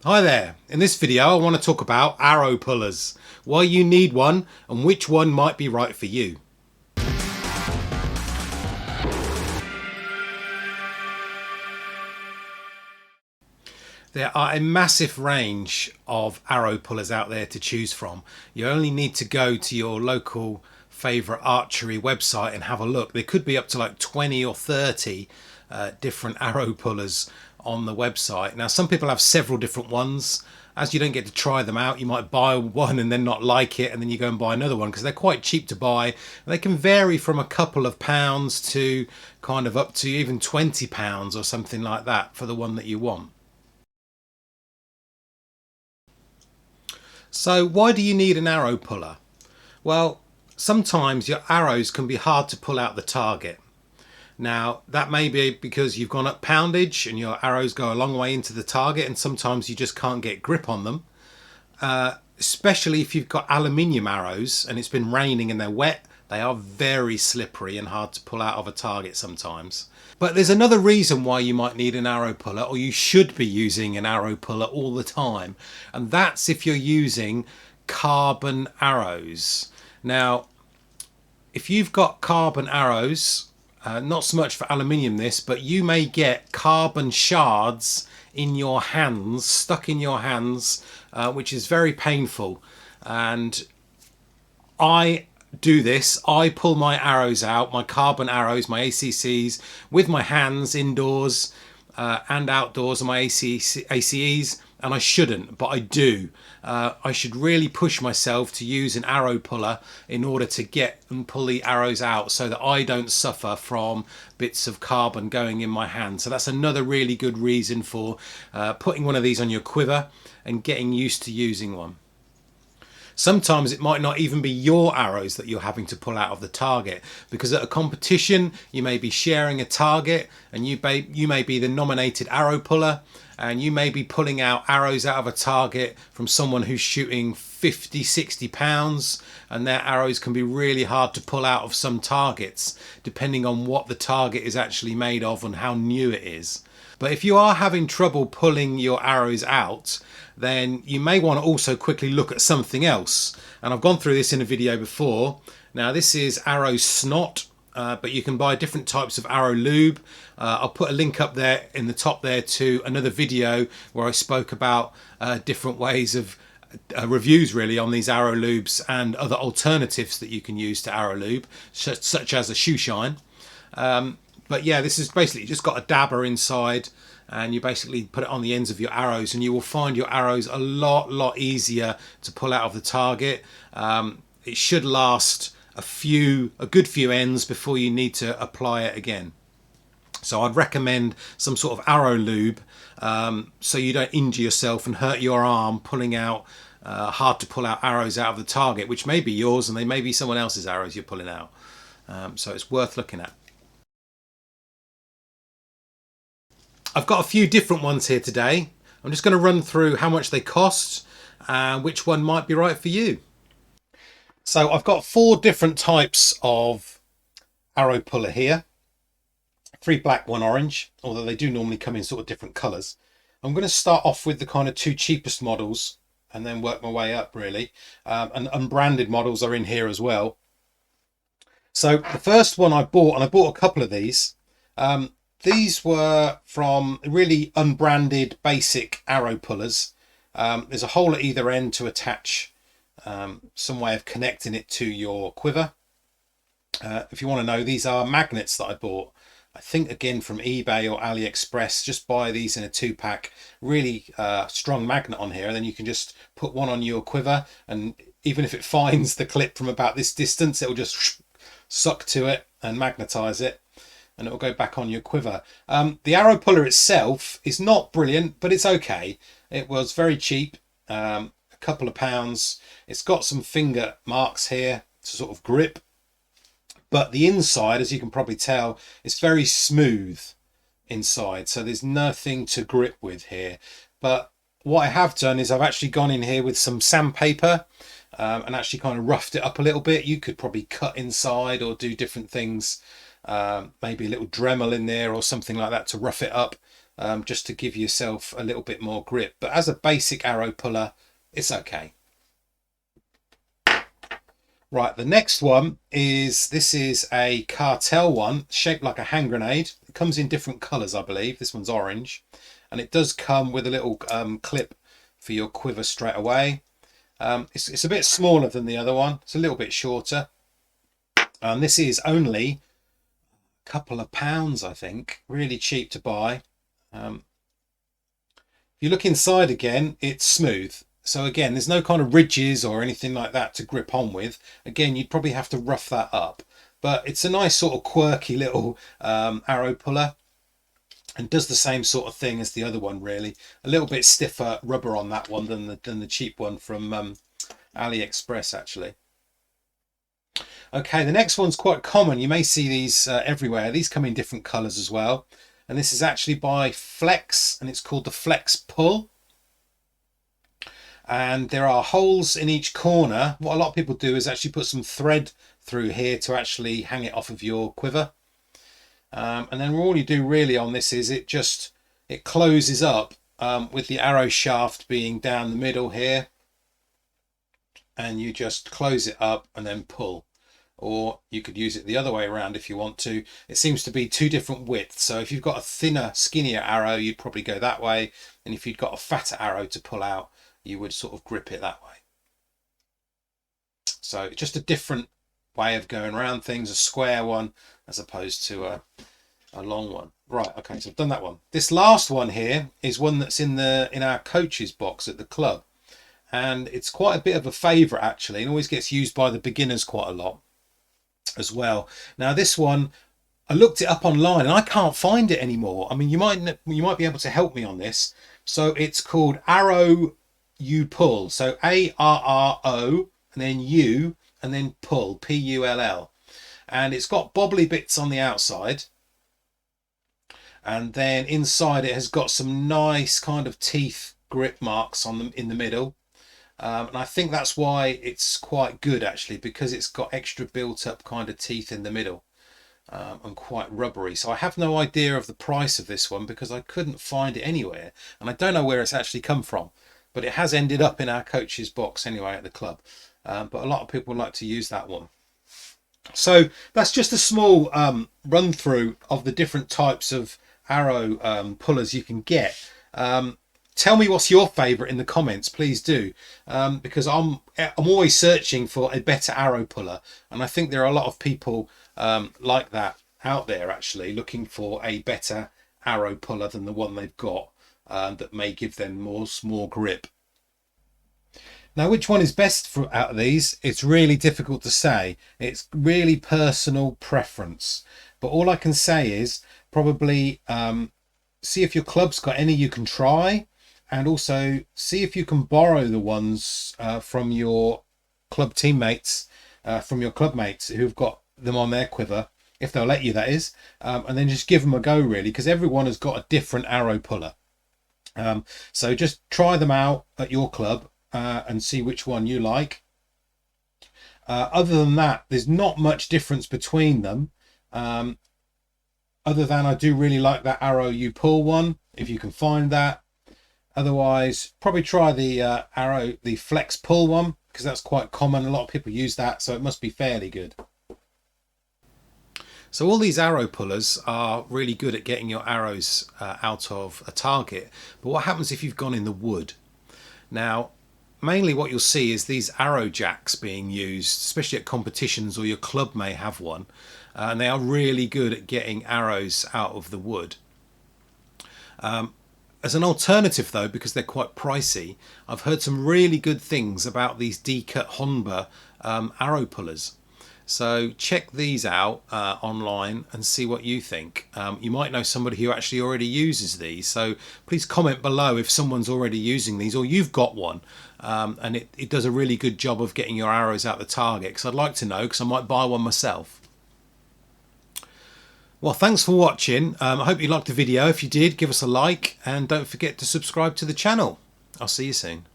Hi there, in this video I want to talk about arrow pullers, why you need one and which one might be right for you. There are a massive range of arrow pullers out there to choose from. You only need to go to your local favourite archery website and have a look. There could be up to like 20 or 30 different arrow pullers on the website. Now some people have several different ones. As you don't get to try them out, you might buy one and then not like it, and then you go and buy another one because they're quite cheap to buy. They can vary from a couple of pounds to kind of up to even £20 or something like that for the one that you want. So why do you need an arrow puller? Well, sometimes your arrows can be hard to pull out the target. Now that may be because you've gone up poundage and your arrows go a long way into the target, and sometimes you just can't get grip on them. Especially if you've got aluminium arrows and it's been raining and they're wet, they are very slippery and hard to pull out of a target sometimes. But there's another reason why you might need an arrow puller, or you should be using an arrow puller all the time, and that's if you're using carbon arrows. Now, if you've got carbon arrows, not so much for aluminium this, but you may get carbon shards in your hands, stuck in your hands, which is very painful. And I do this. I pull my arrows out, my carbon arrows, my ACCs, with my hands indoors and outdoors, and my ACEs, and I shouldn't, but I do. I should really push myself to use an arrow puller in order to get and pull the arrows out so that I don't suffer from bits of carbon going in my hand. So that's another really good reason for putting one of these on your quiver and getting used to using one. Sometimes it might not even be your arrows that you're having to pull out of the target, because at a competition you may be sharing a target and you may be the nominated arrow puller, and you may be pulling out arrows out of a target from someone who's shooting 50-60 pounds, and their arrows can be really hard to pull out of some targets depending on what the target is actually made of and how new it is. But if you are having trouble pulling your arrows out, then you may want to also quickly look at something else. And I've gone through this in a video before. Now this is arrow snot, but you can buy different types of arrow lube. I'll put a link up there in the top there to another video where I spoke about different ways of reviews really on these arrow lubes and other alternatives that you can use to arrow lube, such as a shoe shine. But yeah, this is basically just got a dabber inside, and you basically put it on the ends of your arrows, and you will find your arrows a lot easier to pull out of the target. It should last a good few ends before you need to apply it again. So I'd recommend some sort of arrow lube so you don't injure yourself and hurt your arm pulling out hard to pull out arrows out of the target, which may be yours and they may be someone else's arrows you're pulling out. So it's worth looking at. I've got a few different ones here today. I'm just going to run through how much they cost and which one might be right for you. So I've got 4 different types of arrow puller here. 3 black, 1 orange, although they do normally come in sort of different colours. I'm going to start off with the kind of 2 cheapest models and then work my way up really. And unbranded models are in here as well. So the first one I bought, and I bought a couple of these. These were from really unbranded basic arrow pullers. There's a hole at either end to attach some way of connecting it to your quiver. If you want to know, these are magnets that I bought. I think again from eBay or AliExpress. Just buy these in a 2-pack. Really strong magnet on here, and then you can just put one on your quiver, and even if it finds the clip from about this distance, it will just suck to it and magnetize it, and it will go back on your quiver. The arrow puller itself is not brilliant, but it's okay. It was very cheap, a couple of pounds. It's got some finger marks here to sort of grip, but the inside, as you can probably tell, is very smooth inside, so there's nothing to grip with here. But what I have done is I've actually gone in here with some sandpaper and actually kind of roughed it up a little bit. You could probably cut inside or do different things, maybe a little Dremel in there or something like that to rough it up. just to give yourself a little bit more grip. But as a basic arrow puller, it's okay. Right, the next one is, this is a Cartel one, shaped like a hand grenade. It comes in different colours, I believe. This one's orange. And it does come with a little clip for your quiver straight away. It's a bit smaller than the other one. It's a little bit shorter. This is only a couple of pounds, I think. Really cheap to buy. If you look inside again, it's smooth. So again, there's no kind of ridges or anything like that to grip on with. Again, you'd probably have to rough that up. But it's a nice sort of quirky little arrow puller. And does the same sort of thing as the other one, really. A little bit stiffer rubber on that one than the cheap one from AliExpress, actually. Okay, the next one's quite common. You may see these everywhere. These come in different colours as well. And this is actually by Flex, and it's called the Flex Pull. And there are holes in each corner. What a lot of people do is actually put some thread through here to actually hang it off of your quiver. And then all you do really on this is it closes up with the arrow shaft being down the middle here. And you just close it up and then pull. Or you could use it the other way around if you want to. It seems to be two different widths. So if you've got a thinner, skinnier arrow, you'd probably go that way. And if you'd got a fatter arrow to pull out, you would sort of grip it that way. So just a different way of going around things, a square one as opposed to a long one. Right, okay, so I've done that one. This last one here is one that's in our coaches box at the club. And it's quite a bit of a favourite actually, and always gets used by the beginners quite a lot as well. Now this one, I looked it up online and I can't find it anymore. I mean, you might be able to help me on this. So it's called Arrow Pull. So ARRO and then U and then pull, Pull. And it's got bobbly bits on the outside. And then inside it has got some nice kind of teeth grip marks on them in the middle. And I think that's why it's quite good actually, because it's got extra built up kind of teeth in the middle and quite rubbery. So I have no idea of the price of this one because I couldn't find it anywhere. And I don't know where it's actually come from, but it has ended up in our coach's box anyway at the club. But a lot of people like to use that one. So that's just a small run through of the different types of arrow pullers you can get. Tell me what's your favourite in the comments, please do, because I'm always searching for a better arrow puller, and I think there are a lot of people like that out there actually looking for a better arrow puller than the one they've got that may give them more grip. Now, which one is best out of these? It's really difficult to say. It's really personal preference, but all I can say is probably see if your club's got any you can try. And also see if you can borrow the ones from your club teammates, from your club mates who've got them on their quiver, if they'll let you, that is, and then just give them a go really, because everyone has got a different arrow puller. So just try them out at your club and see which one you like. Other than that, there's not much difference between them, other than I do really like that Arrow Pull one, if you can find that. Otherwise, probably try the Flex Pull one, because that's quite common. A lot of people use that, so it must be fairly good. So all these arrow pullers are really good at getting your arrows out of a target. But what happens if you've gone in the wood? Now, mainly what you'll see is these arrow jacks being used, especially at competitions, or your club may have one. And they are really good at getting arrows out of the wood. As an alternative though, because they're quite pricey, I've heard some really good things about these D-cut Honba arrow pullers. So check these out online and see what you think. You might know somebody who actually already uses these, so please comment below if someone's already using these or you've got one and it does a really good job of getting your arrows out the target, because I'd like to know, because I might buy one myself. Well, thanks for watching. I hope you liked the video. If you did, give us a like and don't forget to subscribe to the channel. I'll see you soon.